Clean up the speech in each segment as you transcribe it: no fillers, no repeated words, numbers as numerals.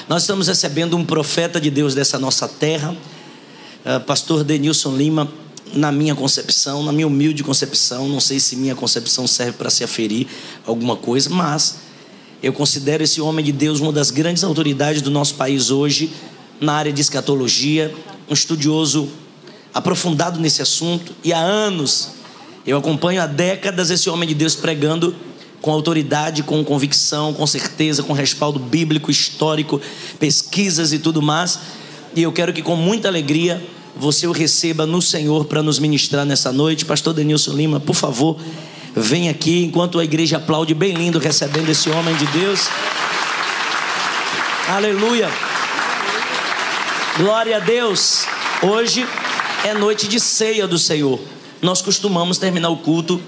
Nós estamos recebendo um profeta de Deus dessa nossa terra, pastor Denilson Lima. Na minha concepção, na minha humilde concepção, não sei se minha concepção serve para se aferir alguma coisa, mas eu considero esse homem de Deus uma das grandes autoridades do nosso país hoje na área de escatologia, um estudioso aprofundado nesse assunto, e há anos, eu acompanho há décadas esse homem de Deus pregando com autoridade, com convicção, com certeza, com respaldo bíblico, histórico, pesquisas e tudo mais. E eu quero que com muita alegria você o receba no Senhor para nos ministrar nessa noite. Pastor Denilson Lima, por favor, vem aqui enquanto a igreja aplaude bem lindo recebendo esse homem de Deus. Aleluia, glória a Deus. Hoje é noite de ceia do Senhor. Nós costumamos terminar o culto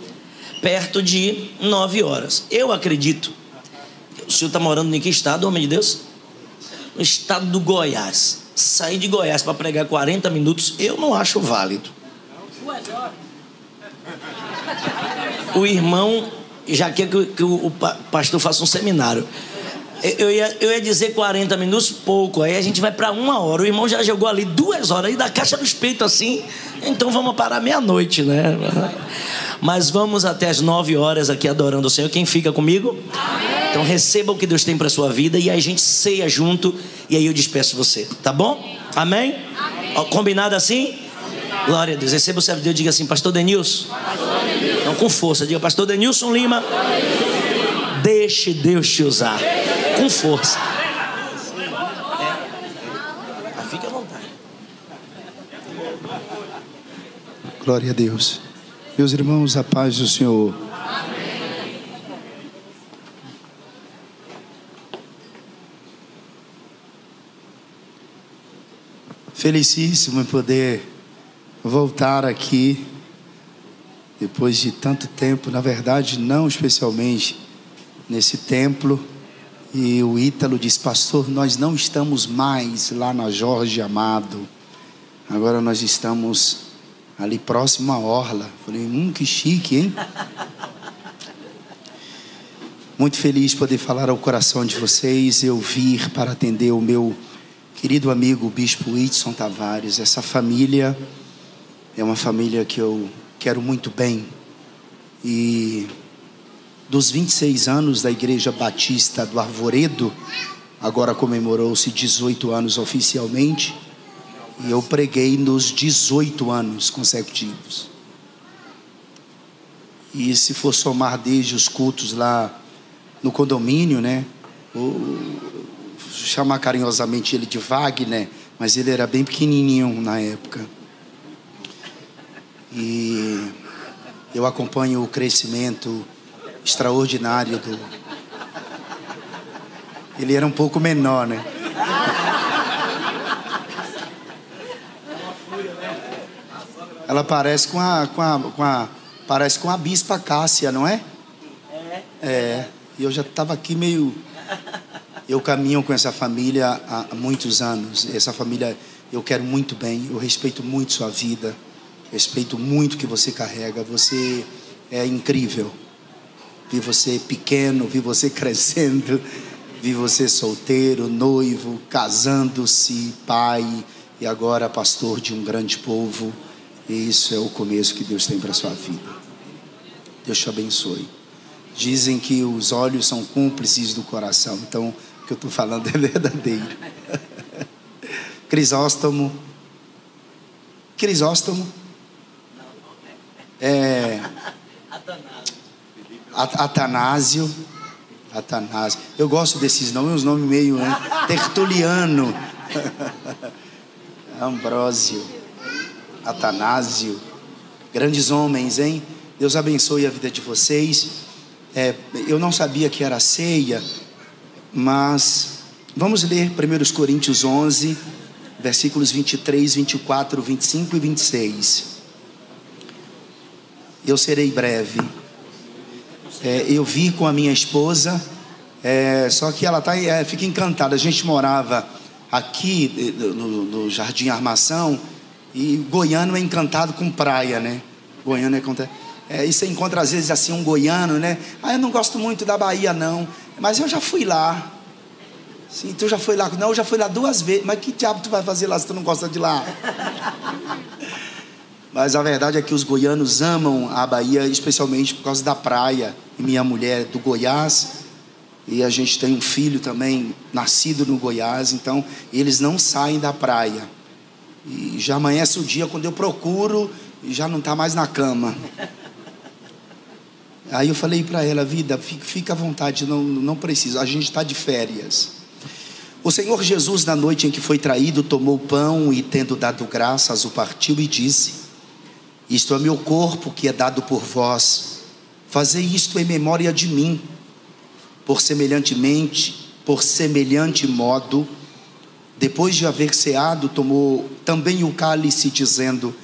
perto de 9 horas. Eu acredito. O senhor está morando em que estado, homem de Deus? No estado do Goiás. Sair de Goiás para pregar 40 minutos, eu não acho válido. O irmão já quer que o pastor faça um seminário. Eu ia dizer 40 minutos, pouco. Aí a gente vai para 1 hora. O irmão já jogou ali 2 horas aí da caixa dos peitos assim. Então vamos parar meia-noite, né? Mas vamos até as 9 horas aqui adorando o Senhor. Quem fica comigo? Amém. Então receba o que Deus tem para a sua vida e aí a gente ceia junto. E aí eu despeço você, tá bom? Amém? Amém. Combinado assim? Amém. Glória a Deus. Receba o servo de Deus, diga assim: Pastor Denilson. Então com força, diga: Pastor Denilson Lima, deixe Deus te usar. Com força. Fique à vontade. Glória a Deus. Meus irmãos, a paz do Senhor. Amém. Felicíssimo em poder voltar aqui depois de tanto tempo. Na verdade, não especialmente nesse templo. E o Ítalo disse: pastor, nós não estamos mais lá na Jorge Amado. Agora nós estamos ali próximo à orla. Falei, que chique, hein? Muito feliz de poder falar ao coração de vocês. Eu vir para atender o meu querido amigo, o bispo Whitson Tavares. Essa família é uma família que eu quero muito bem. E dos 26 anos da Igreja Batista do Arvoredo, agora comemorou-se 18 anos oficialmente. E eu preguei nos 18 anos consecutivos. E se for somar desde os cultos lá no condomínio, né? Vou chamar carinhosamente ele de Wagner, mas ele era bem pequenininho na época. E eu acompanho o crescimento extraordinário do... Ele era um pouco menor, né? Ela parece parece com a Bispa Cássia, não é? É. E eu já estava aqui meio... Eu caminho com essa família há muitos anos. Essa família eu quero muito bem. Eu respeito muito sua vida. Respeito muito o que você carrega. Você é incrível. Vi você pequeno, vi você crescendo. Vi você solteiro, noivo, casando-se, pai. E agora pastor de um grande povo. E isso é o começo que Deus tem para a sua vida. Deus te abençoe. Dizem que os olhos são cúmplices do coração. Então, o que eu estou falando é verdadeiro. Crisóstomo. Atanásio. Eu gosto desses nomes, uns nomes meio Tertuliano. Ambrósio. Atanásio. Grandes homens, hein? Deus abençoe a vida de vocês. Eu não sabia que era ceia, mas vamos ler 1 Coríntios 11, versículos 23, 24, 25 e 26. Eu serei breve. Eu vi com a minha esposa, só que ela fica encantada. A gente morava aqui no Jardim Armação, e goiano é encantado com praia, né? Goiano é encantado. E você encontra às vezes assim um goiano, né? Eu não gosto muito da Bahia não, mas eu já fui lá. Sim, tu já foi lá? Não, eu já fui lá 2 vezes. Mas que diabo tu vai fazer lá se tu não gosta de lá? Mas a verdade é que os goianos amam a Bahia, especialmente por causa da praia. E minha mulher é do Goiás, e a gente tem um filho também nascido no Goiás. Então eles não saem da praia. E já amanhece o dia quando eu procuro e já não está mais na cama. Aí eu falei para ela: vida, fica à vontade, não precisa, a gente está de férias. O Senhor Jesus, na noite em que foi traído, tomou o pão e, tendo dado graças, o partiu e disse: isto é meu corpo que é dado por vós, fazei isto em memória de mim. Por semelhante modo, depois de haver ceado, tomou também o cálice, dizendo: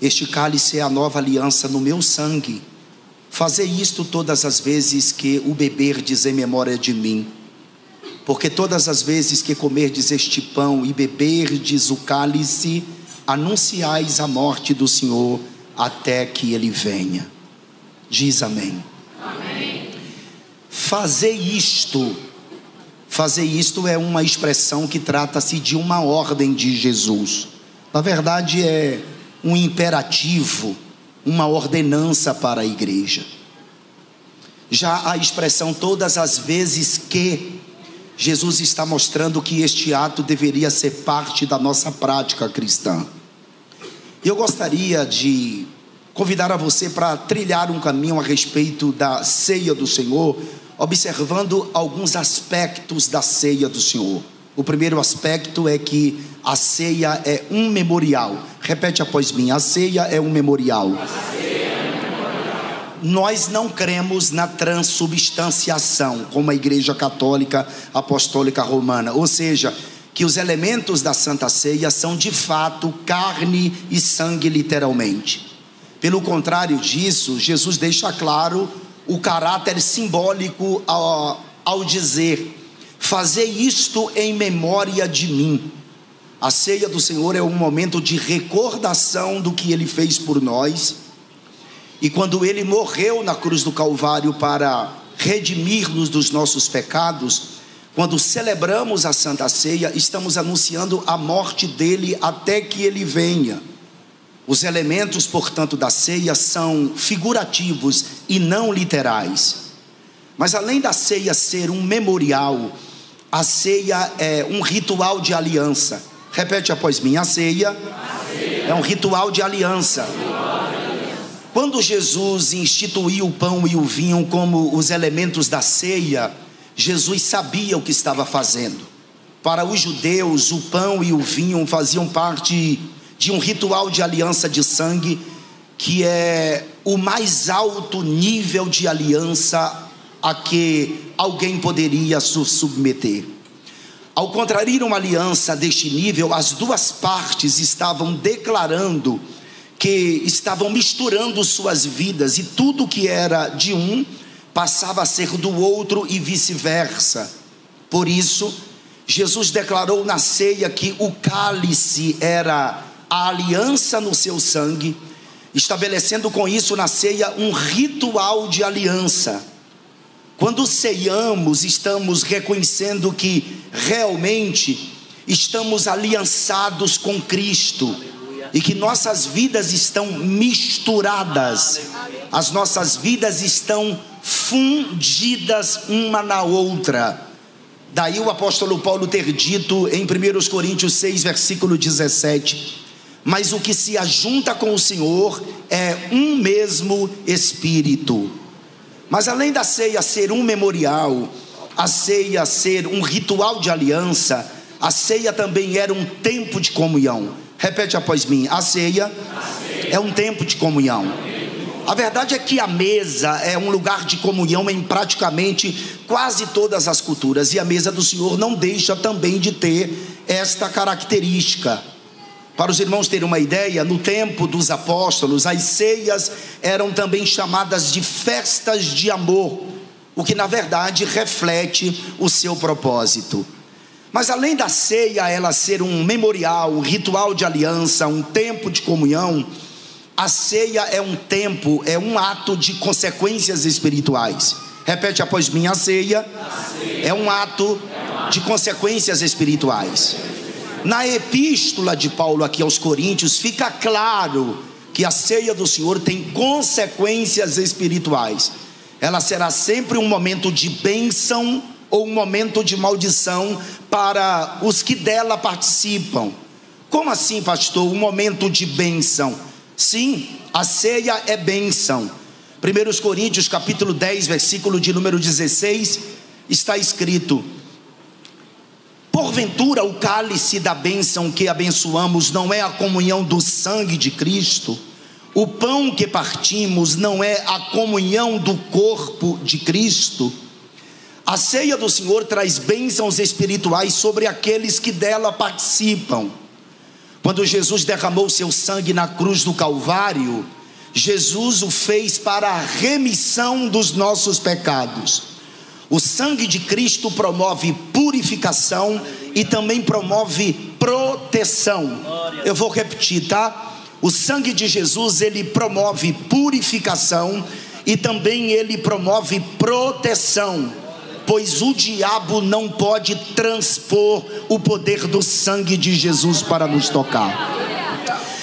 este cálice é a nova aliança no meu sangue. Fazei isto todas as vezes que o beberdes em memória de mim. Porque todas as vezes que comerdes este pão e beberdes o cálice, anunciais a morte do Senhor até que Ele venha. Diz amém. Amém. Fazer isto é uma expressão que trata-se de uma ordem de Jesus. Na verdade é um imperativo, uma ordenança para a igreja. Já a expressão todas as vezes que, Jesus está mostrando que este ato deveria ser parte da nossa prática cristã. Eu gostaria de convidar a você para trilhar um caminho a respeito da ceia do Senhor, observando alguns aspectos da ceia do Senhor. O primeiro aspecto é que a ceia é um memorial. Repete após mim: a ceia é um memorial. Nós não cremos na transubstanciação, como a Igreja Católica Apostólica Romana, ou seja, que os elementos da Santa Ceia são de fato carne e sangue literalmente. Pelo contrário disso, Jesus deixa claro o caráter simbólico ao dizer: fazei isto em memória de mim. A ceia do Senhor é um momento de recordação do que Ele fez por nós. E quando Ele morreu na cruz do Calvário para redimir-nos dos nossos pecados, quando celebramos a Santa Ceia, estamos anunciando a morte dEle até que Ele venha. Os elementos, portanto, da ceia são figurativos e não literais. Mas além da ceia ser um memorial, a ceia é um ritual de aliança. Repete após mim: a ceia é um ritual de aliança. Quando Jesus instituiu o pão e o vinho como os elementos da ceia, Jesus sabia o que estava fazendo. Para os judeus, o pão e o vinho faziam parte de um ritual de aliança de sangue, que é o mais alto nível de aliança a que alguém poderia se submeter. Ao contrair uma aliança deste nível, as duas partes estavam declarando que estavam misturando suas vidas, e tudo que era de um passava a ser do outro e vice-versa. Por isso, Jesus declarou na ceia que o cálice era a aliança no seu sangue, estabelecendo com isso na ceia um ritual de aliança. Quando ceiamos, estamos reconhecendo que realmente estamos aliançados com Cristo e que nossas vidas estão misturadas, as nossas vidas estão fundidas uma na outra. Daí o apóstolo Paulo ter dito em 1 Coríntios 6, versículo 17: mas o que se ajunta com o Senhor é um mesmo Espírito. Mas além da ceia ser um memorial, a ceia ser um ritual de aliança, a ceia também era um tempo de comunhão. Repete após mim: a ceia é um tempo de comunhão. A verdade é que a mesa é um lugar de comunhão em praticamente quase todas as culturas, e a mesa do Senhor não deixa também de ter esta característica. Para os irmãos terem uma ideia, no tempo dos apóstolos, as ceias eram também chamadas de festas de amor, o que na verdade reflete o seu propósito. Mas além da ceia ela ser um memorial, um ritual de aliança, um tempo de comunhão, a ceia é um tempo, é um ato de consequências espirituais. Repete após mim: a ceia é um ato de consequências espirituais. Na epístola de Paulo aqui aos Coríntios, fica claro que a ceia do Senhor tem consequências espirituais. Ela será sempre um momento de bênção ou um momento de maldição para os que dela participam. Como assim, pastor? Um momento de bênção? Sim, a ceia é bênção. 1 Coríntios capítulo 10, versículo de número 16, está escrito: porventura o cálice da bênção que abençoamos não é a comunhão do sangue de Cristo? O pão que partimos não é a comunhão do corpo de Cristo? A ceia do Senhor traz bênçãos espirituais sobre aqueles que dela participam. Quando Jesus derramou seu sangue na cruz do Calvário, Jesus o fez para a remissão dos nossos pecados. O sangue de Cristo promove purificação e também promove proteção. Eu vou repetir, tá? O sangue de Jesus, ele promove purificação e também ele promove proteção, pois o diabo não pode transpor o poder do sangue de Jesus para nos tocar.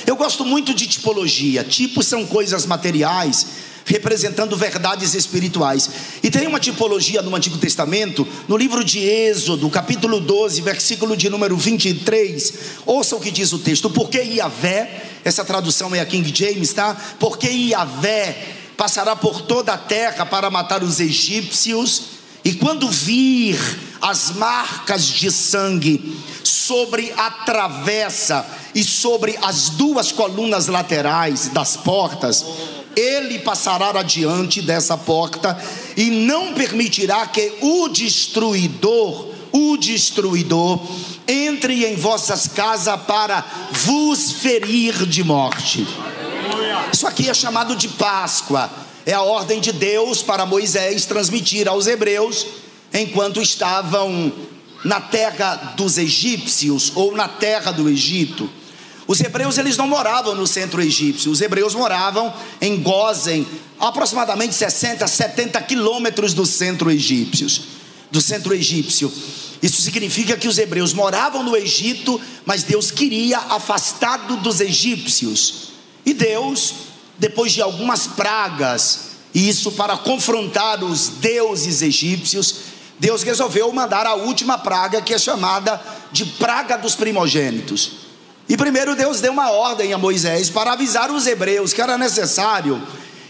Eu gosto muito de tipologia. Tipos são coisas materiais representando verdades espirituais. E tem uma tipologia no Antigo Testamento, no livro de Êxodo, capítulo 12, versículo de número 23. Ouça o que diz o texto: porque Yahvé, essa tradução é a King James, tá? Porque Yahvé passará por toda a terra para matar os egípcios, e quando vir as marcas de sangue sobre a travessa e sobre as duas colunas laterais das portas, ele passará adiante dessa porta e não permitirá que o destruidor entre em vossas casas para vos ferir de morte. Isso aqui é chamado de Páscoa. É a ordem de Deus para Moisés transmitir aos hebreus enquanto estavam na terra dos egípcios ou na terra do Egito. Os hebreus, eles não moravam no centro egípcio. Os hebreus moravam em Gósen, aproximadamente 60, 70 quilômetros do centro egípcio. Isso significa que os hebreus moravam no Egito, mas Deus queria afastado dos egípcios. E Deus, depois de algumas pragas, e isso para confrontar os deuses egípcios, Deus resolveu mandar a última praga, que é chamada de praga dos primogênitos. E primeiro Deus deu uma ordem a Moisés para avisar os hebreus que era necessário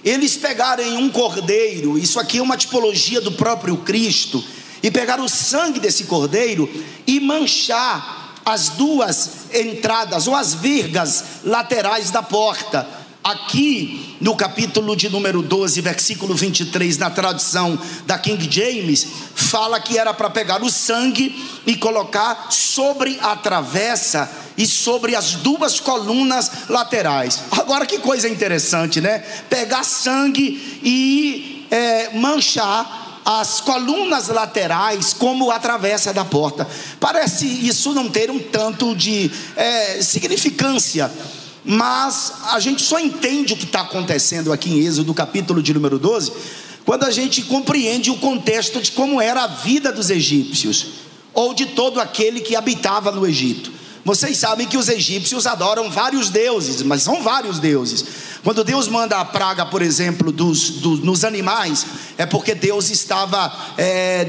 eles pegarem um cordeiro. Isso aqui é uma tipologia do próprio Cristo. E pegar o sangue desse cordeiro e manchar as duas entradas ou as virgas laterais da porta. Aqui no capítulo de número 12, versículo 23, na tradução da King James, fala que era para pegar o sangue e colocar sobre a travessa e sobre as duas colunas laterais. Agora que coisa interessante, né? Pegar sangue e manchar as colunas laterais como a travessa da porta. Parece isso não ter um tanto de significância, mas a gente só entende o que está acontecendo aqui em Êxodo, capítulo de número 12, quando a gente compreende o contexto de como era a vida dos egípcios, ou de todo aquele que habitava no Egito. Vocês sabem que os egípcios adoram vários deuses, mas são vários deuses. Quando Deus manda a praga, por exemplo, nos animais, é porque Deus estava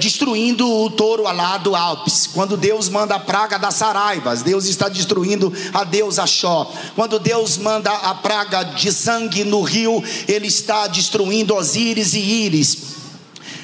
destruindo o touro alado Alpes. Quando Deus manda a praga das saraivas, Deus está destruindo a deusa Xó. Quando Deus manda a praga de sangue no rio, Ele está destruindo Osíris e Íris.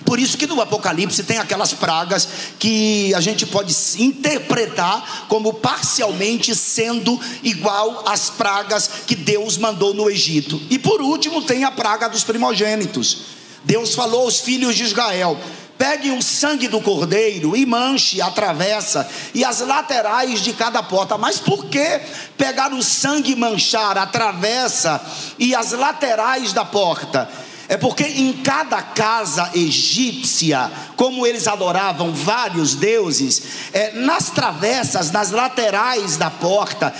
Por isso que no Apocalipse tem aquelas pragas que a gente pode interpretar como parcialmente sendo igual às pragas que Deus mandou no Egito. E por último tem a praga dos primogênitos. Deus falou aos filhos de Israel: peguem o sangue do cordeiro e manche a travessa e as laterais de cada porta. Mas por que pegar o sangue e manchar a travessa e as laterais da porta? É porque em cada casa egípcia, como eles adoravam vários deuses, nas travessas, nas laterais da porta,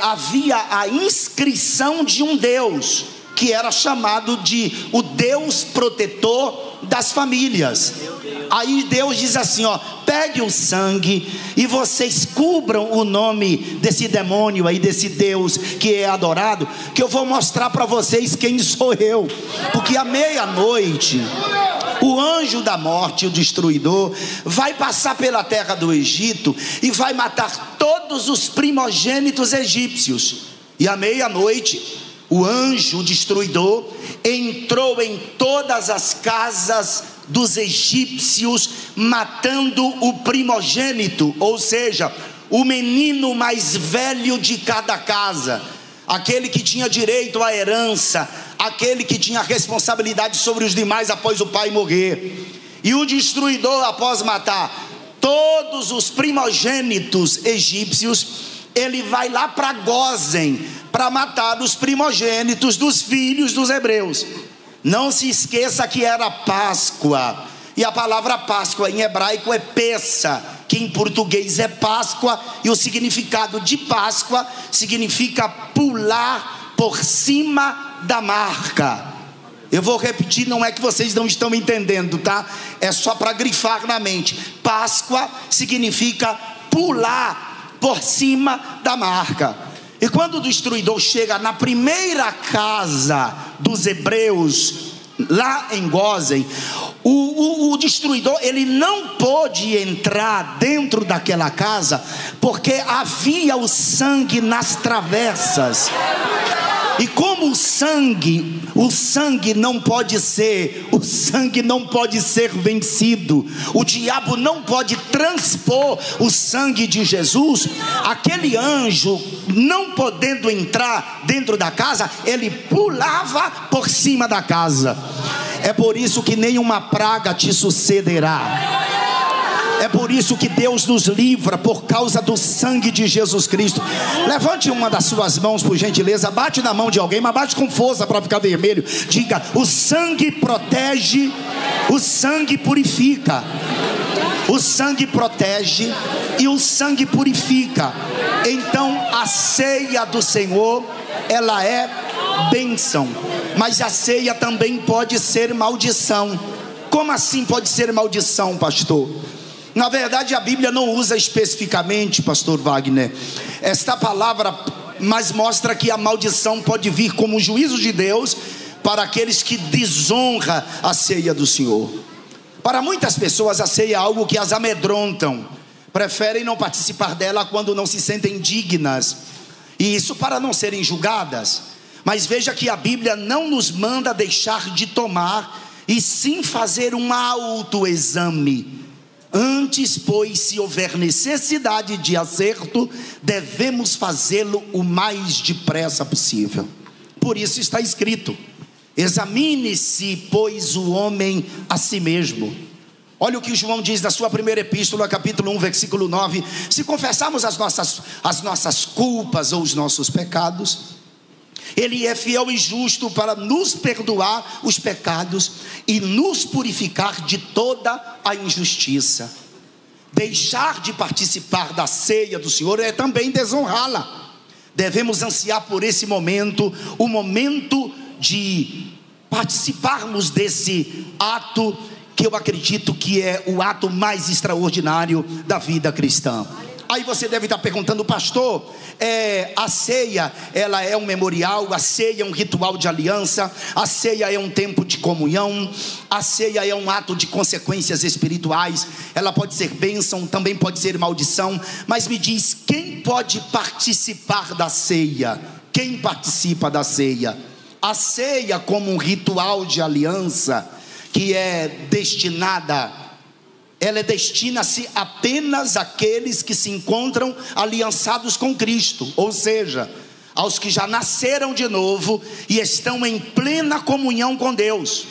havia a inscrição de um deus, que era chamado de o Deus protetor das famílias. Aí Deus diz assim, pegue o sangue e vocês cubram o nome desse demônio aí, desse Deus que é adorado, que eu vou mostrar para vocês quem sou eu. Porque à meia-noite o anjo da morte, o destruidor, vai passar pela terra do Egito e vai matar todos os primogênitos egípcios. E à meia-noite o anjo, o destruidor, entrou em todas as casas dos egípcios, matando o primogênito, ou seja, o menino mais velho de cada casa, aquele que tinha direito à herança, aquele que tinha responsabilidade sobre os demais após o pai morrer. E o destruidor, após matar todos os primogênitos egípcios, ele vai lá para Gósen para matar os primogênitos dos filhos dos hebreus. Não se esqueça que era Páscoa, e a palavra Páscoa em hebraico é Pessa, que em português é Páscoa, e o significado de Páscoa significa pular por cima da marca. Eu vou repetir, não é que vocês não estão entendendo, tá? É só para grifar na mente. Páscoa significa pular por cima da marca. E quando o destruidor chega na primeira casa dos hebreus, lá em Gósen, o destruidor, ele não pôde entrar dentro daquela casa, porque havia o sangue nas travessas. E como o sangue não pode ser vencido, o diabo não pode transpor o sangue de Jesus, aquele anjo, não podendo entrar dentro da casa, ele pulava por cima da casa. É por isso que nenhuma praga te sucederá. É por isso que Deus nos livra, por causa do sangue de Jesus Cristo. Levante uma das suas mãos, por gentileza. Bate na mão de alguém, mas bate com força para ficar vermelho. Diga: o sangue protege, o sangue purifica. O sangue protege e o sangue purifica. Então a ceia do Senhor, ela é bênção, mas a ceia também pode ser maldição. Como assim pode ser maldição, pastor? Na verdade a Bíblia não usa especificamente, pastor Wagner, esta palavra, mas mostra que a maldição pode vir como juízo de Deus para aqueles que desonram a ceia do Senhor. Para muitas pessoas a ceia é algo que as amedrontam, preferem não participar dela quando não se sentem dignas, e isso para não serem julgadas. Mas veja que a Bíblia não nos manda deixar de tomar, e sim fazer um autoexame. Antes, pois, se houver necessidade de acerto, devemos fazê-lo o mais depressa possível. Por isso está escrito: examine-se, pois, o homem a si mesmo. Olha o que João diz na sua primeira epístola, capítulo 1, versículo 9: se confessarmos as nossas culpas ou os nossos pecados, Ele é fiel e justo para nos perdoar os pecados e nos purificar de toda a injustiça. Deixar de participar da ceia do Senhor é também desonrá-la. Devemos ansiar por esse momento, o momento de participarmos desse ato, que eu acredito que é o ato mais extraordinário da vida cristã. Aí você deve estar perguntando: pastor, a ceia, ela é um memorial, a ceia é um ritual de aliança, a ceia é um tempo de comunhão, a ceia é um ato de consequências espirituais, ela pode ser bênção, também pode ser maldição. Mas me diz, quem pode participar da ceia? Quem participa da ceia? A ceia, como um ritual de aliança, que ela destina-se apenas àqueles que se encontram aliançados com Cristo, ou seja, aos que já nasceram de novo e estão em plena comunhão com Deus.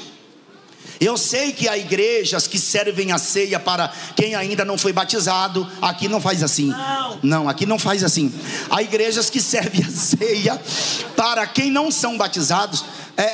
Eu sei que há igrejas que servem a ceia para quem ainda não foi batizado. Aqui não faz assim. Não, aqui não faz assim. Há igrejas que servem a ceia para quem não são batizados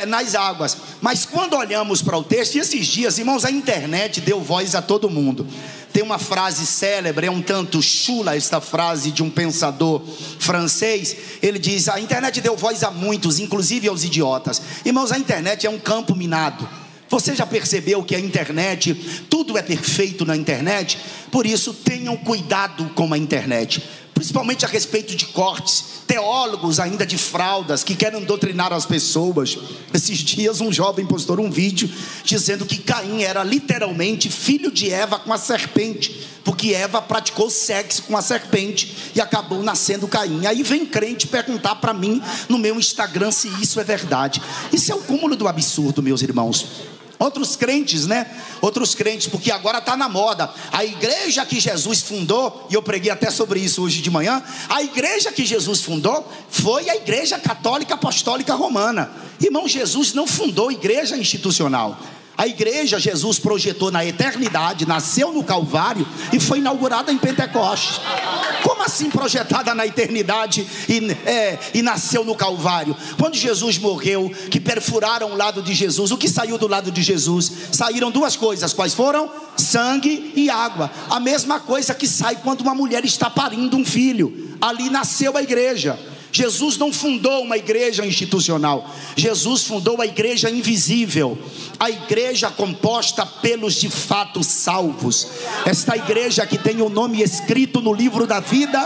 nas águas. Mas quando olhamos para o texto, e esses dias, irmãos, a internet deu voz a todo mundo. Tem uma frase célebre, é um tanto chula esta frase de um pensador francês. Ele diz: a internet deu voz a muitos, inclusive aos idiotas. Irmãos, a internet é um campo minado. Você já percebeu que a internet, tudo é perfeito na internet? Por isso, tenham cuidado com a internet, principalmente a respeito de cortes. Teólogos ainda de fraldas que querem doutrinar as pessoas. Esses dias um jovem postou um vídeo dizendo que Caim era literalmente filho de Eva com a serpente, porque Eva praticou sexo com a serpente e acabou nascendo Caim. Aí vem crente perguntar para mim no meu Instagram se isso é verdade. Isso é o cúmulo do absurdo, meus irmãos. Outros crentes, porque agora está na moda. A igreja que Jesus fundou, e eu preguei até sobre isso hoje de manhã, a igreja que Jesus fundou foi a Igreja Católica Apostólica Romana. Irmão, Jesus não fundou igreja institucional. A igreja Jesus projetou na eternidade, nasceu no Calvário e foi inaugurada em Pentecostes. Como assim projetada na eternidade e nasceu no Calvário? Quando Jesus morreu, que perfuraram o lado de Jesus, o que saiu do lado de Jesus? Saíram duas coisas, quais foram? Sangue e água. A mesma coisa que sai quando uma mulher está parindo um filho. Ali nasceu a igreja. Jesus não fundou uma igreja institucional. Jesus fundou a igreja invisível, a igreja composta pelos de fato salvos. Esta igreja que tem o nome escrito no livro da vida,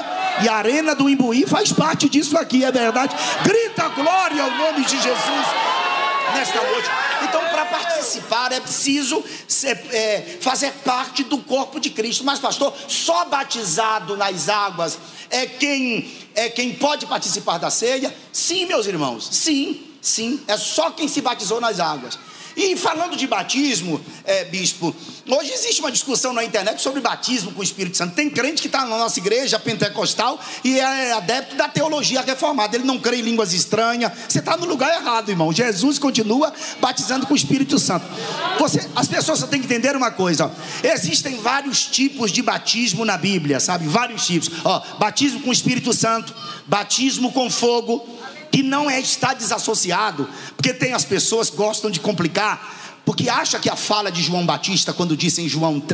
e a Arena do Imbuí faz parte disso aqui, é verdade? Grita glória ao nome de Jesus nesta noite. Então, para participar é preciso fazer parte do corpo de Cristo. Mas pastor, só batizado nas águas é quem pode participar da ceia? Sim, meus irmãos, sim, é só quem se batizou nas águas. E falando de batismo, bispo, hoje existe uma discussão na internet sobre batismo com o Espírito Santo. Tem crente que está na nossa igreja pentecostal e é adepto da teologia reformada. Ele não crê em línguas estranhas. Você está no lugar errado, irmão. Jesus continua batizando com o Espírito Santo. As pessoas só têm que entender uma coisa, ó. Existem vários tipos de batismo na Bíblia, sabe? Vários tipos. Batismo com o Espírito Santo, batismo com fogo, que não está desassociado, porque tem as pessoas que gostam de complicar, porque acha que a fala de João Batista, quando disse em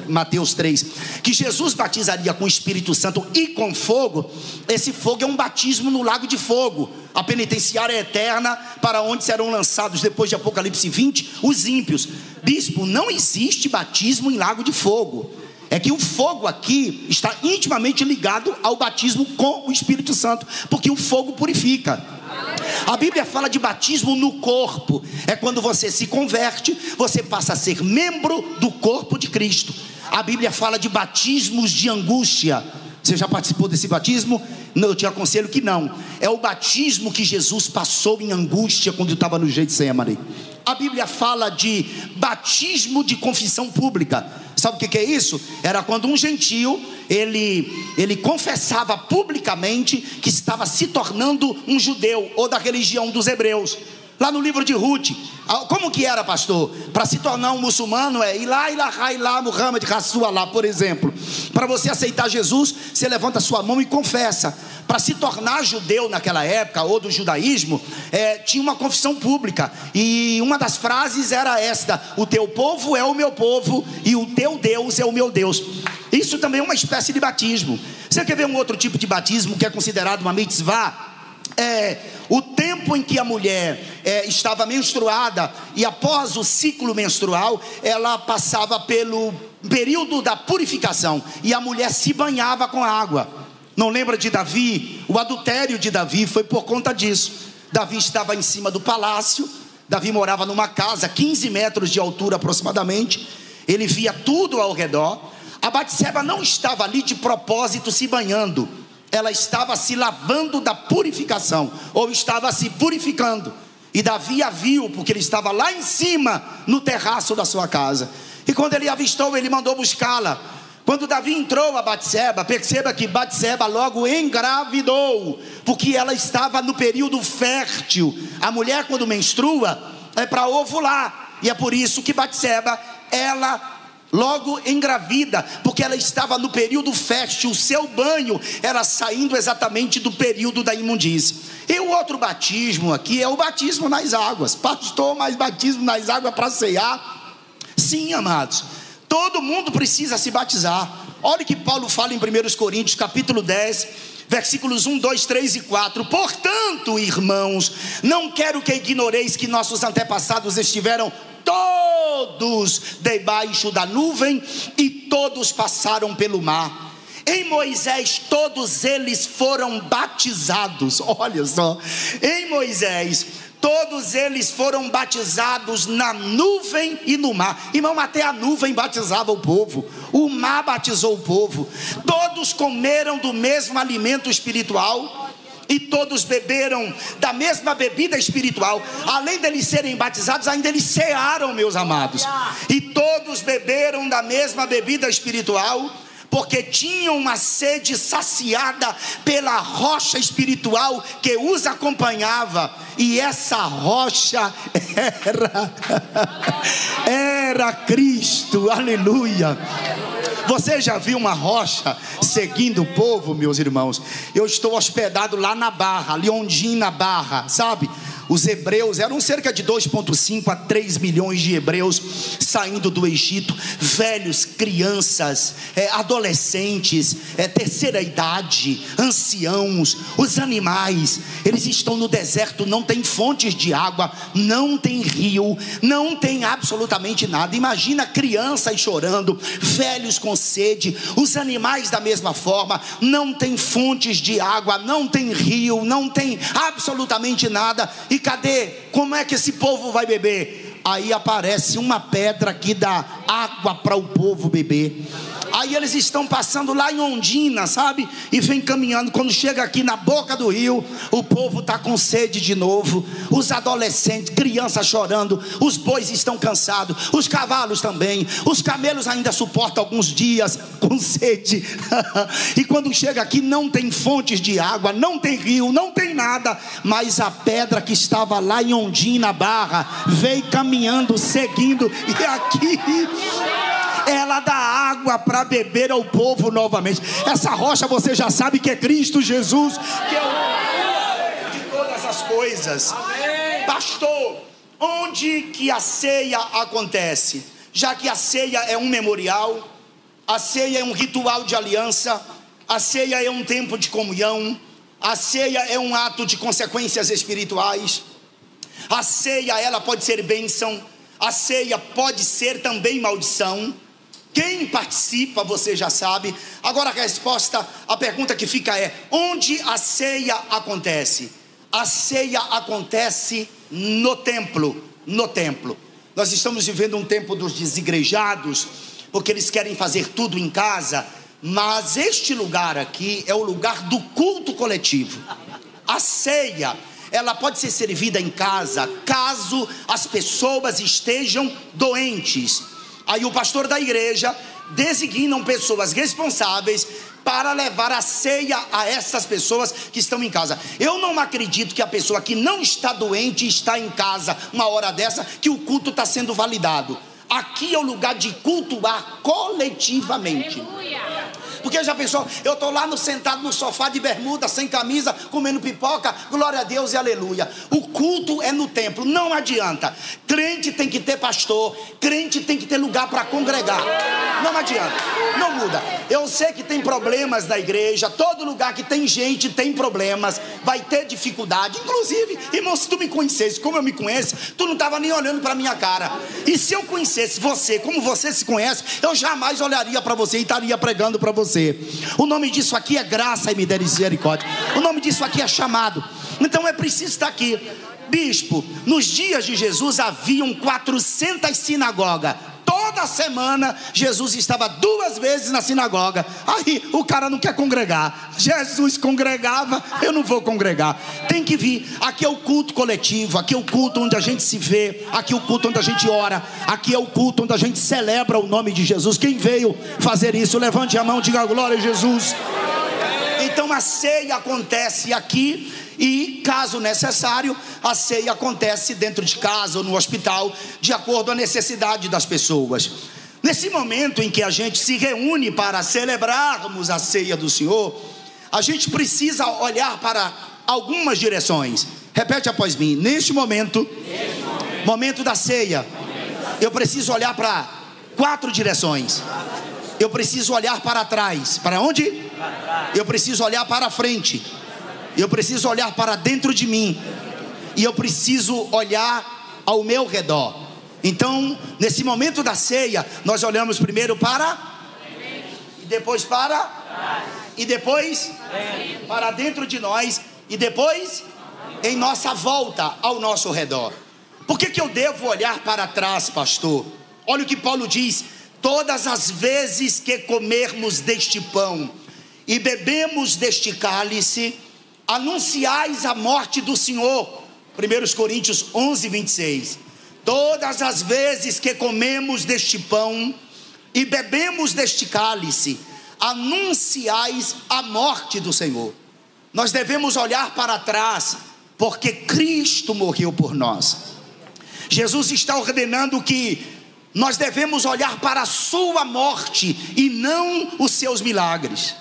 Mateus 3, que Jesus batizaria com o Espírito Santo e com fogo, esse fogo é um batismo no lago de fogo, a penitenciária eterna, para onde serão lançados depois de Apocalipse 20, os ímpios. Bispo, não existe batismo em lago de fogo. É que o fogo aqui está intimamente ligado ao batismo com o Espírito Santo, porque o fogo purifica. A Bíblia fala de batismo no corpo. É quando você se converte, você passa a ser membro do corpo de Cristo. A Bíblia fala de batismos de angústia. Você já participou desse batismo? Não, eu te aconselho que não. É o batismo que Jesus passou em angústia quando estava no Getsemane. A Bíblia fala de batismo de confissão pública. Sabe o que é isso? Era quando um gentio, ele confessava publicamente que estava se tornando um judeu, ou da religião dos hebreus. Lá no livro de Ruth, como que era, pastor? Para se tornar um muçulmano é Ilá, Muhammad, Rasulullah, por exemplo. Para você aceitar Jesus, você levanta a sua mão e confessa. Para se tornar judeu naquela época, ou do judaísmo, tinha uma confissão pública. E uma das frases era esta: o teu povo é o meu povo e o teu Deus é o meu Deus. Isso também é uma espécie de batismo. Você quer ver um outro tipo de batismo que é considerado uma mitzvah? O tempo em que a mulher estava menstruada, e após o ciclo menstrual, ela passava pelo período da purificação, e a mulher se banhava com água. Não lembra de Davi? O adultério de Davi foi por conta disso. Davi estava em cima do palácio. Davi morava numa casa 15 metros de altura aproximadamente. Ele via tudo ao redor. A Batseba não estava ali de propósito se banhando. Ela estava se lavando da purificação, ou estava se purificando. E Davi a viu, porque ele estava lá em cima, no terraço da sua casa. E quando ele avistou, ele mandou buscá-la. Quando Davi entrou a Batseba, perceba que Batseba logo engravidou, porque ela estava no período fértil. A mulher, quando menstrua, é para ovular, e é por isso que Batseba, ela logo engravida, porque ela estava no período fértil. O seu banho era saindo exatamente do período da imundície. E o outro batismo aqui é o batismo nas águas. Pastor, mas batismo nas águas para ceiar? Sim, amados, todo mundo precisa se batizar. Olha o que Paulo fala em 1 Coríntios capítulo 10, versículos 1, 2, 3 e 4. Portanto, irmãos, não quero que ignoreis que nossos antepassados estiveram todos todos debaixo da nuvem, e todos passaram pelo mar. Em Moisés todos eles foram batizados. Olha só, em Moisés todos eles foram batizados na nuvem e no mar. Irmão, até a nuvem batizava o povo, o mar batizou o povo. Todos comeram do mesmo alimento espiritual e todos beberam da mesma bebida espiritual. Além deles serem batizados, ainda eles cearam, meus amados. E todos beberam da mesma bebida espiritual, porque tinham uma sede saciada pela rocha espiritual que os acompanhava. E essa rocha era Cristo. Aleluia. Você já viu uma rocha seguindo o povo, meus irmãos? Eu estou hospedado lá na Barra, Londrina Barra, sabe? Os hebreus, eram cerca de 2,5 a 3 milhões de hebreus saindo do Egito. Velhos, crianças, adolescentes, terceira idade, anciãos, os animais. Eles estão no deserto, não tem fontes de água, não tem rio, não tem absolutamente nada. Imagina crianças chorando, velhos com sede, os animais da mesma forma. Não tem fontes de água, não tem rio, não tem absolutamente nada. E cadê? Como é que esse povo vai beber? Aí aparece uma pedra que dá água para o povo beber. Aí eles estão passando lá em Ondina, sabe? E vem caminhando. Quando chega aqui na boca do rio, o povo está com sede de novo. Os adolescentes, crianças chorando. Os bois estão cansados. Os cavalos também. Os camelos ainda suportam alguns dias com sede. E quando chega aqui, não tem fontes de água, não tem rio, não tem nada. Mas a pedra que estava lá em Ondina Barra veio caminhando, seguindo. E aqui ela dá água para beber ao povo novamente. Essa rocha você já sabe que é Cristo Jesus, que é o de todas as coisas. Pastor, onde que a ceia acontece? Já que a ceia é um memorial, a ceia é um ritual de aliança, a ceia é um tempo de comunhão, a ceia é um ato de consequências espirituais. A ceia, ela pode ser bênção, a ceia pode ser também maldição. Quem participa, você já sabe. Agora a resposta, a pergunta que fica é: onde a ceia acontece? A ceia acontece no templo. No templo. Nós estamos vivendo um tempo dos desigrejados, porque eles querem fazer tudo em casa. Mas este lugar aqui é o lugar do culto coletivo. A ceia, ela pode ser servida em casa, caso as pessoas estejam doentes. Aí o pastor da igreja designa pessoas responsáveis para levar a ceia a essas pessoas que estão em casa. Eu não acredito que a pessoa que não está doente está em casa uma hora dessa, que o culto está sendo validado. Aqui é o lugar de cultuar coletivamente. Porque já pensou, eu estou lá sentado no sofá de bermuda, sem camisa, comendo pipoca, glória a Deus e aleluia. O culto é no templo, não adianta. Crente tem que ter pastor, crente tem que ter lugar para congregar. Não adianta, não muda. Eu sei que tem problemas na igreja, todo lugar que tem gente tem problemas, vai ter dificuldade. Inclusive, irmão, se tu me conhecesse como eu me conheço, tu não estava nem olhando para minha cara. E se eu conhecesse você como você se conhece, eu jamais olharia para você e estaria pregando para você. O nome disso aqui é graça e misericórdia. O nome disso aqui é chamado. Então é preciso estar aqui. Bispo, nos dias de Jesus haviam 400 sinagogas. Toda semana Jesus estava 2 vezes na sinagoga. Aí o cara não quer congregar. Jesus congregava, eu não vou congregar. Tem que vir. Aqui é o culto coletivo, aqui é o culto onde a gente se vê, aqui é o culto onde a gente ora, aqui é o culto onde a gente celebra o nome de Jesus. Quem veio fazer isso, levante a mão, diga glória a Jesus. Então a ceia acontece aqui. E caso necessário, a ceia acontece dentro de casa ou no hospital, de acordo com a necessidade das pessoas. Nesse momento em que a gente se reúne para celebrarmos a ceia do Senhor, a gente precisa olhar para algumas direções. Repete após mim. Neste momento, momento da ceia, eu preciso olhar para 4 direções. Eu preciso olhar para trás. Para onde? Eu preciso olhar para frente. Eu preciso olhar para dentro de mim. E eu preciso olhar ao meu redor. Então, nesse momento da ceia, nós olhamos primeiro para, e depois para, e depois para dentro de nós, e depois em nossa volta ao nosso redor. Por que eu devo olhar para trás, pastor? Olha o que Paulo diz: todas as vezes que comermos deste pão e bebemos deste cálice, anunciais a morte do Senhor. 1 Coríntios 11, 26. Todas as vezes que comemos deste pão e bebemos deste cálice, anunciais a morte do Senhor. Nós devemos olhar para trás, porque Cristo morreu por nós. Jesus está ordenando que nós devemos olhar para a sua morte e não os seus milagres.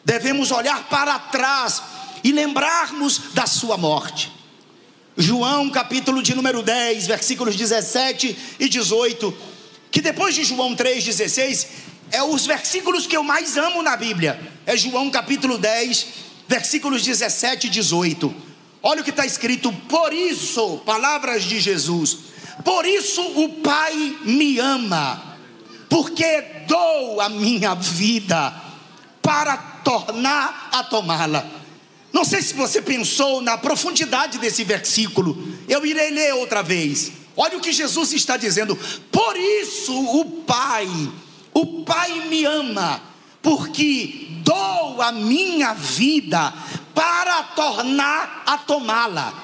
Devemos olhar para trás e lembrarmos da sua morte. João capítulo de número 10, versículos 17 e 18, que depois de João 3,16, é os versículos que eu mais amo na Bíblia. É João capítulo 10, versículos 17 e 18. Olha o que está escrito: por isso, palavras de Jesus, por isso o Pai me ama, porque dou a minha vida para tornar a tomá-la. Não sei se você pensou na profundidade desse versículo. Eu irei ler outra vez. Olha o que Jesus está dizendo: por isso o Pai me ama, porque dou a minha vida para tornar a tomá-la.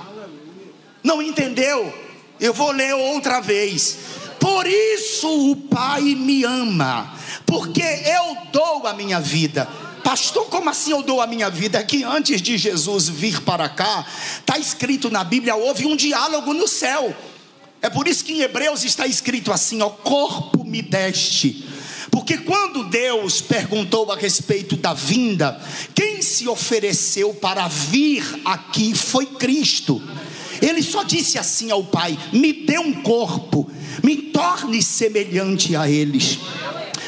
Não entendeu? Eu vou ler outra vez. Por isso o Pai me ama, porque eu dou a minha vida. Pastor, como assim eu dou a minha vida? É que antes de Jesus vir para cá, está escrito na Bíblia, houve um diálogo no céu. É por isso que em Hebreus está escrito assim, ó: corpo me deste. Porque quando Deus perguntou a respeito da vinda, quem se ofereceu para vir aqui foi Cristo. Ele só disse assim ao Pai: me dê um corpo, me torne semelhante a eles.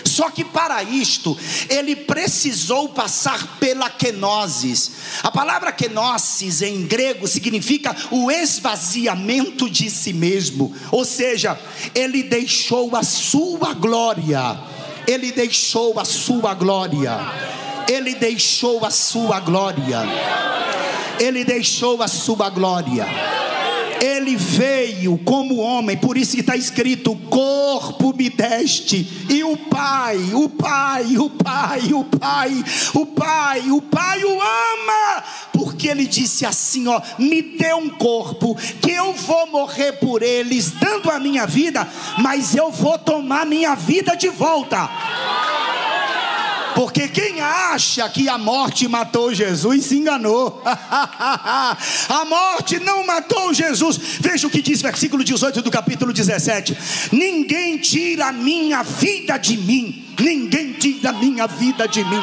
Só que para isto, ele precisou passar pela kenosis. A palavra kenosis em grego significa o esvaziamento de si mesmo. Ou seja, ele deixou a sua glória. Ele deixou a sua glória. Ele deixou a sua glória. Ele deixou a sua glória. Ele veio como homem, por isso que está escrito: corpo me deste. E o Pai o ama, porque ele disse assim, ó: me dê um corpo, que eu vou morrer por eles, dando a minha vida, mas eu vou tomar minha vida de volta. Porque quem acha que a morte matou Jesus se enganou. A morte não matou Jesus. Veja o que diz versículo 18 do capítulo 17: ninguém tira a minha vida de mim. Ninguém tira a minha vida de mim.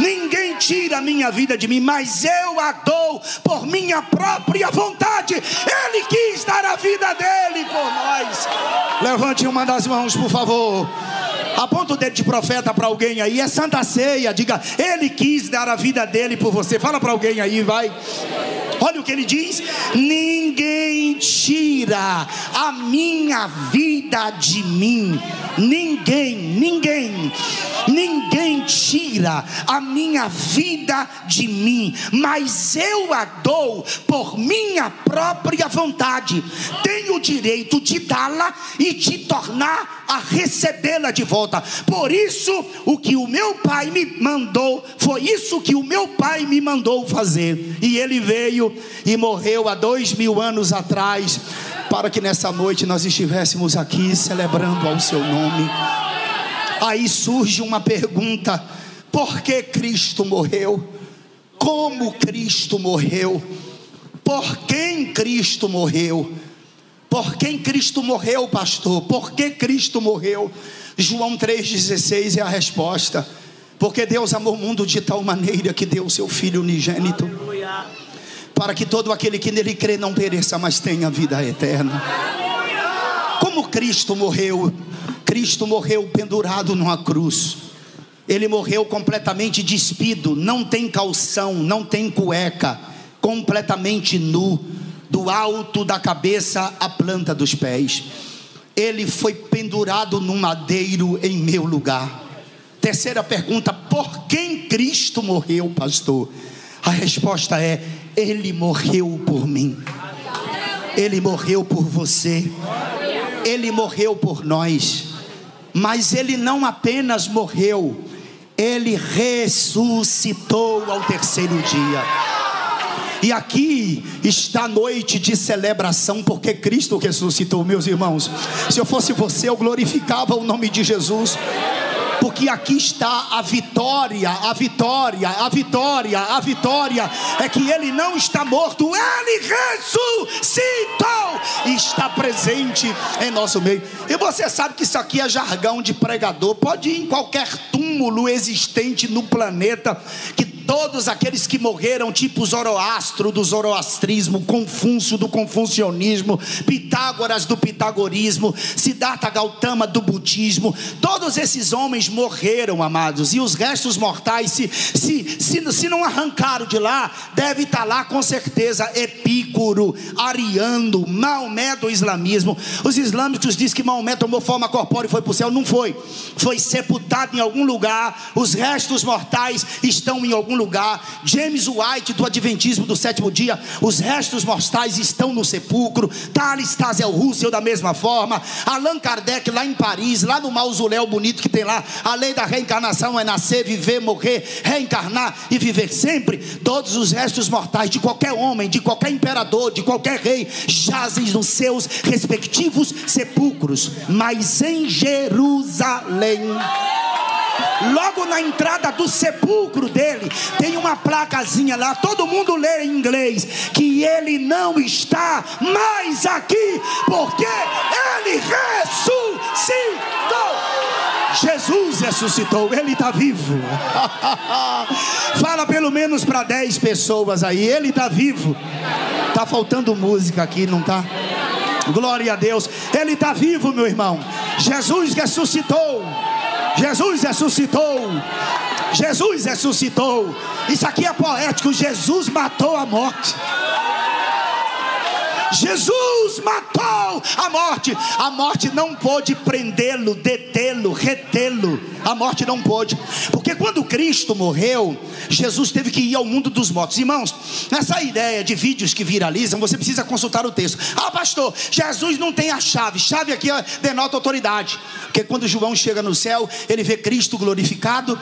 Ninguém tira a minha vida de mim, mas eu a dou por minha própria vontade. Ele quis dar a vida dele por nós. Levante uma das mãos, por favor. Aponta o dedo de profeta para alguém aí. É Santa Ceia. Diga: ele quis dar a vida dele por você. Fala para alguém aí, vai. Olha o que ele diz: ninguém tira a minha vida de mim. Ninguém tira a minha vida de mim, mas eu a dou por minha própria vontade. Tenho o direito de dá-la e de tornar a recebê-la de volta. Por isso o que o meu Pai me mandou, foi isso que o meu Pai me mandou fazer. E ele veio e morreu há 2000 anos atrás, para que nessa noite nós estivéssemos aqui celebrando ao seu nome. Aí surge uma pergunta: por que Cristo morreu? Como Cristo morreu? Por quem Cristo morreu? Por quem Cristo morreu, pastor? Por que Cristo morreu? João 3,16 é a resposta: porque Deus amou o mundo de tal maneira que deu o seu Filho unigênito, para que todo aquele que nele crê não pereça, mas tenha vida eterna. Como Cristo morreu? Cristo morreu pendurado numa cruz. Ele morreu completamente despido, não tem calção, não tem cueca, completamente nu, do alto da cabeça à planta dos pés. Ele foi pendurado no madeiro em meu lugar. Terceira pergunta: por quem Cristo morreu, pastor? A resposta é: Ele morreu por mim. Ele morreu por você. Ele morreu por nós. Mas Ele não apenas morreu, Ele ressuscitou ao terceiro dia. E aqui está noite de celebração, porque Cristo ressuscitou, meus irmãos. Se eu fosse você, eu glorificava o nome de Jesus, porque aqui está a vitória, a vitória, a vitória, a vitória. É que Ele não está morto, Ele ressuscitou e está presente em nosso meio. E você sabe que isso aqui é jargão de pregador. Pode ir em qualquer túmulo existente no planeta, que todos aqueles que morreram, tipo Zoroastro do zoroastrismo, Confúcio do confucionismo, Pitágoras do pitagorismo, Siddhartha Gautama do budismo, todos esses homens morreram, amados. E os restos mortais, se não arrancaram de lá, deve estar lá com certeza Epicuro, Ariano, Maomé do islamismo. Os islâmicos dizem que Maomé tomou forma corpórea e foi para o céu. Não foi. Foi sepultado em algum lugar. Os restos mortais estão em algum lugar. James White do Adventismo do sétimo dia, os restos mortais estão no sepulcro. Thales Tazel Russell da mesma forma. Allan Kardec lá em Paris, lá no mausoléu bonito que tem lá, a lei da reencarnação é nascer, viver, morrer, reencarnar e viver sempre. Todos os restos mortais de qualquer homem, de qualquer imperador, de qualquer rei, jazem nos seus respectivos sepulcros. Mas em Jerusalém, logo na entrada do sepulcro dele, tem uma placazinha lá, todo mundo lê em inglês, que ele não está mais aqui, porque ele ressuscitou. Jesus ressuscitou, Ele está vivo. Fala pelo menos para 10 pessoas aí, Ele está vivo. Está faltando música aqui, não está? Glória a Deus, Ele está vivo, meu irmão. Jesus ressuscitou. Jesus ressuscitou. Jesus ressuscitou. Isso aqui é poético. Jesus matou a morte. Jesus matou a morte. A morte não pôde prendê-lo, detê-lo, retê-lo. A morte não pôde, porque quando Cristo morreu, Jesus teve que ir ao mundo dos mortos. Irmãos, nessa ideia de vídeos que viralizam, você precisa consultar o texto. Ah, pastor, Jesus não tem a chave. Chave aqui denota autoridade, porque quando João chega no céu, ele vê Cristo glorificado.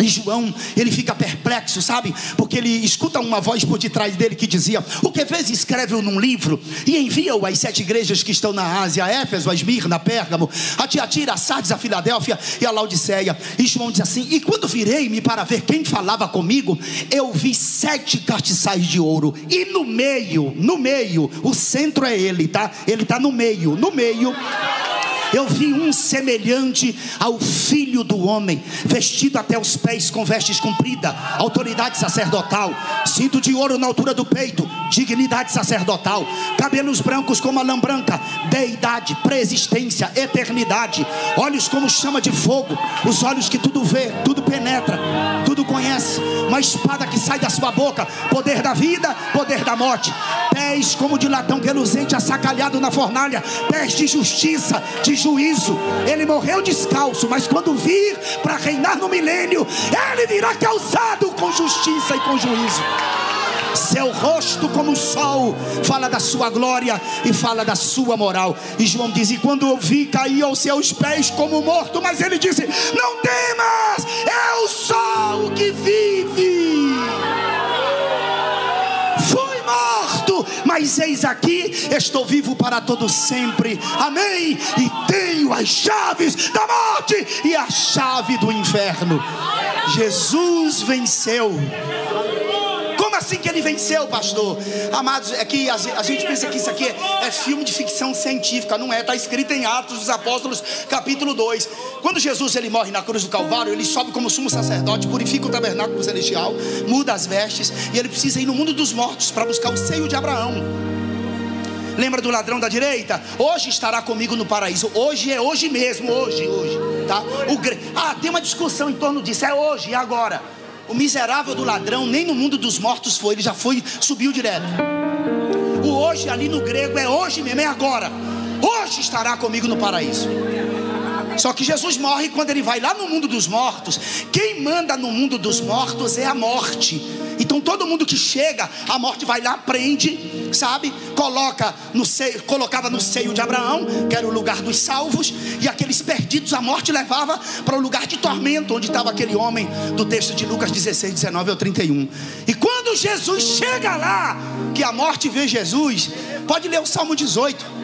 E João, ele fica perplexo, sabe? Porque ele escuta uma voz por detrás dele que dizia: o que fez, escreve-o num livro e envia-o às 7 igrejas que estão na Ásia, a Éfeso, a Esmirna, a Pérgamo, a Tiatira, a Sardes, a Filadélfia e a Laodiceia. E João diz assim: e quando virei-me para ver quem falava comigo, eu vi 7 castiçais de ouro, e no meio, o centro é ele, tá? Ele está no meio, eu vi um semelhante ao Filho do Homem, vestido até os pés com vestes compridas, autoridade sacerdotal, cinto de ouro na altura do peito, dignidade sacerdotal, cabelos brancos como a lã branca, deidade, preexistência, eternidade, olhos como chama de fogo, os olhos que tudo vê, tudo penetra, tudo conhece, uma espada que sai da sua boca, poder da vida, poder da morte, pés como de latão reluzente assacalhado na fornalha, pés de justiça, de juízo. Ele morreu descalço, mas quando vir para reinar no milênio, ele virá calçado com justiça e com juízo. Seu rosto como o sol fala da sua glória e fala da sua moral. E João diz: e quando eu vi, caí aos seus pés como morto. Mas ele disse: não temas, eu sou o que vive. Fui morto, mas eis aqui, estou vivo para todo sempre. Amém. E tenho as chaves da morte e a chave do inferno. Jesus venceu. Como assim que ele venceu, pastor? Amados, é que a gente pensa que isso aqui é filme de ficção científica. Não é, está escrito em Atos dos Apóstolos capítulo 2. Quando Jesus ele morre na cruz do Calvário, ele sobe como sumo sacerdote, purifica o tabernáculo celestial, muda as vestes, e ele precisa ir no mundo dos mortos para buscar o seio de Abraão. Lembra do ladrão da direita? Hoje estará comigo no paraíso. Hoje é hoje mesmo, hoje, tá? Tem uma discussão em torno disso, é hoje e agora. O miserável do ladrão nem no mundo dos mortos foi, ele já foi, subiu direto. O hoje ali no grego é hoje mesmo, é agora. hoje estará comigo no paraíso. Só que Jesus morre quando ele vai lá no mundo dos mortos. Quem manda no mundo dos mortos é a morte. Então todo mundo que chega, a morte vai lá, prende, sabe? Colocava no seio de Abraão, que era o lugar dos salvos. E aqueles perdidos a morte levava para o lugar de tormento, onde estava aquele homem do texto de Lucas 16, 19 ao 31. E quando Jesus chega lá, que a morte vê Jesus, pode ler o Salmo 18,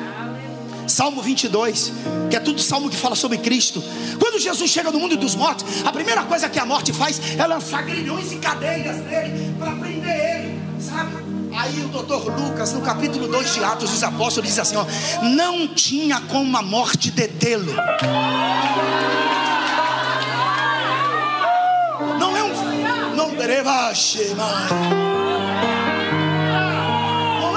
Salmo 22, que é tudo salmo que fala sobre Cristo. Quando Jesus chega no mundo dos mortos, a primeira coisa que a morte faz é lançar grilhões e cadeias nele para prender ele, sabe? Aí o doutor Lucas, no capítulo 2 de Atos dos Apóstolos, diz assim, ó: não tinha como a morte detê-lo. Não é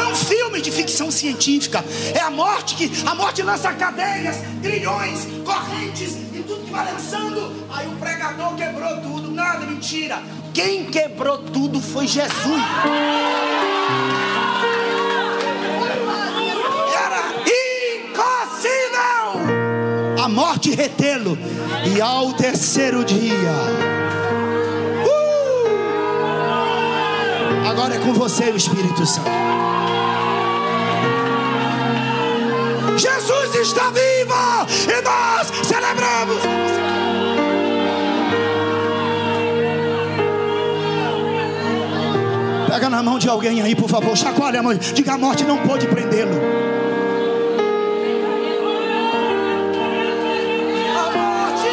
um filme de ficção científica. É a morte lança cadeias, grilhões, correntes e tudo que vai lançando. Aí o pregador quebrou tudo. Nada, mentira. Quem quebrou tudo foi Jesus. Era impossível a morte retê-lo. E ao terceiro dia, agora é com você o Espírito Santo. Jesus está vivo e nós celebramos. Pega na mão de alguém aí, por favor, chacoalha a mão. Diga: a morte não pôde prendê-lo. A morte,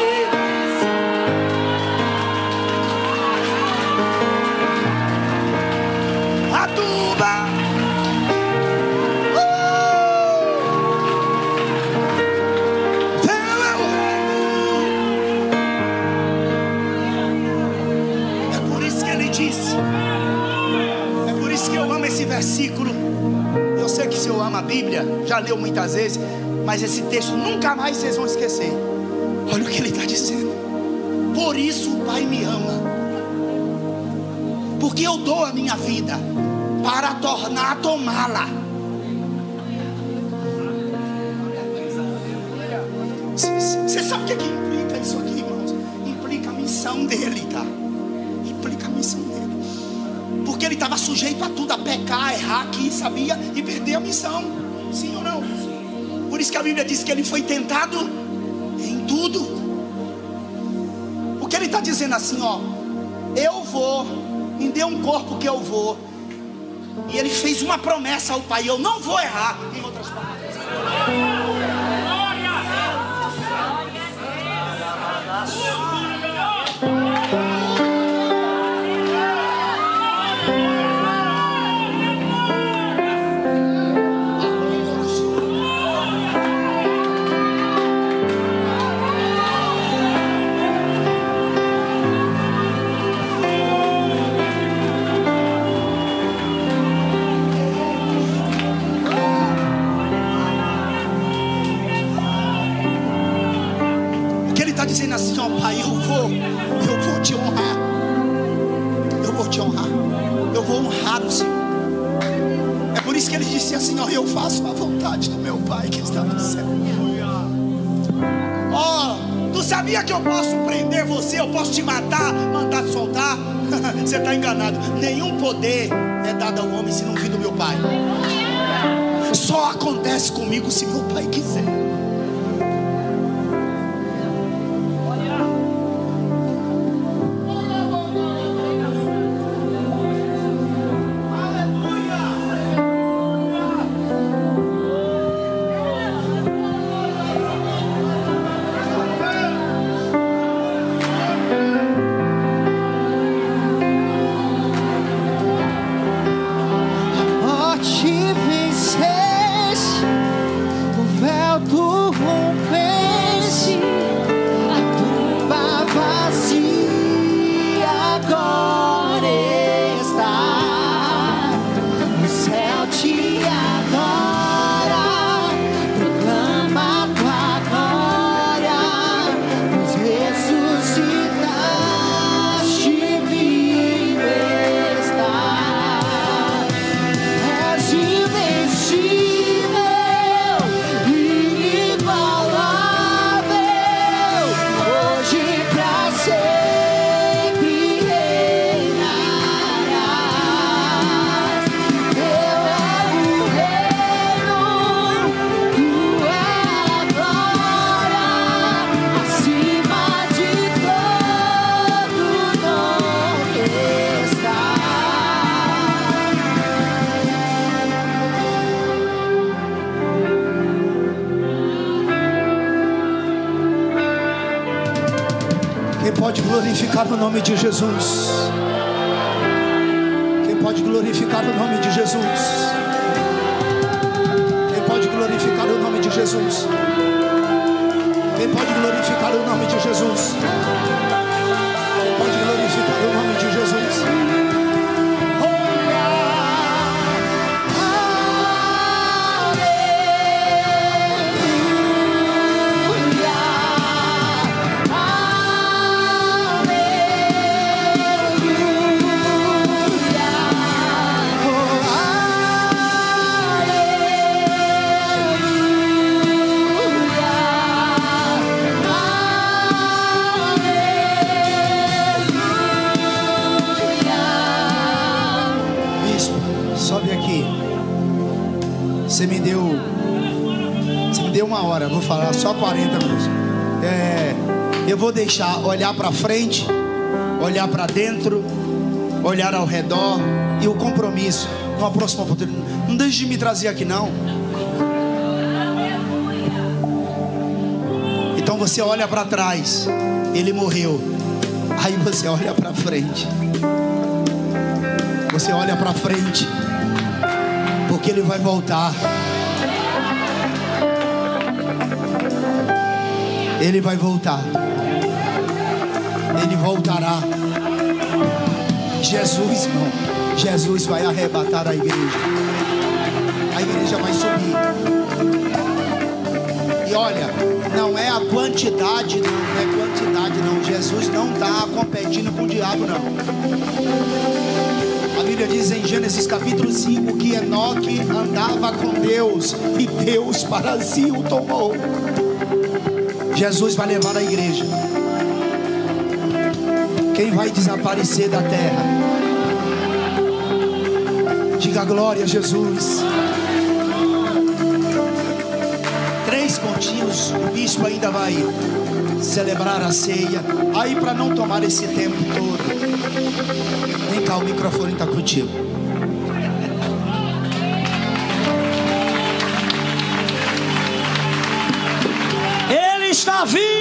a tumba, esse versículo. Eu sei que o senhor ama a Bíblia, já leu muitas vezes, mas esse texto nunca mais vocês vão esquecer. Olha o que ele está dizendo: por isso o Pai me ama, porque eu dou a minha vida para tornar a tomá-la. Você sabe o que implica isso aqui, irmãos? Implica a missão dele, tá? Implica a missão dele. Porque ele estava sujeito a tudo, a pecar, a errar, que sabia, e perder a missão. Sim ou não? Por isso que a Bíblia diz que ele foi tentado em tudo. O que ele está dizendo assim, ó: eu vou, me dê um corpo que eu vou. E ele fez uma promessa ao Pai: eu não vou errar. Em outras palavras, dizendo assim, ó: Pai, eu vou te honrar. Eu vou te honrar. Eu vou honrar o Senhor. É por isso que ele disse assim, ó: eu faço a vontade do meu Pai que está no céu. Ó, tu sabia que eu posso prender você? Eu posso te matar, mandar soltar? Você está enganado. Nenhum poder é dado ao homem se não vir do meu Pai. Só acontece comigo se meu Pai quiser. Venceste, o véu do glorificar o nome de Jesus? Quem pode glorificar o nome de Jesus? Quem pode glorificar o nome de Jesus? Quem pode glorificar o nome de Jesus? Quem pode glorificar o nome de Jesus? Você me deu uma hora, vou falar só 40 minutos. Eu vou deixar olhar para frente, olhar para dentro, olhar ao redor e o compromisso. Numa próxima oportunidade, não deixe de me trazer aqui não. Então você olha para trás, ele morreu. Aí você olha para frente. Você olha para frente. Porque ele vai voltar. Ele vai voltar. Ele voltará. Jesus, irmão, Jesus vai arrebatar a igreja. A igreja vai subir. E olha, não é a quantidade, não é quantidade, não. Jesus não está competindo com o diabo, não. A Bíblia diz em Gênesis capítulo 5 que Enoque andava com Deus e Deus para si o tomou. Jesus vai levar a igreja. Quem vai desaparecer da terra? Diga glória a Jesus. 3 pontinhos, o bispo ainda vai celebrar a ceia. Aí, para não tomar esse tempo todo, vem cá, o microfone está contigo. Ele está vivo.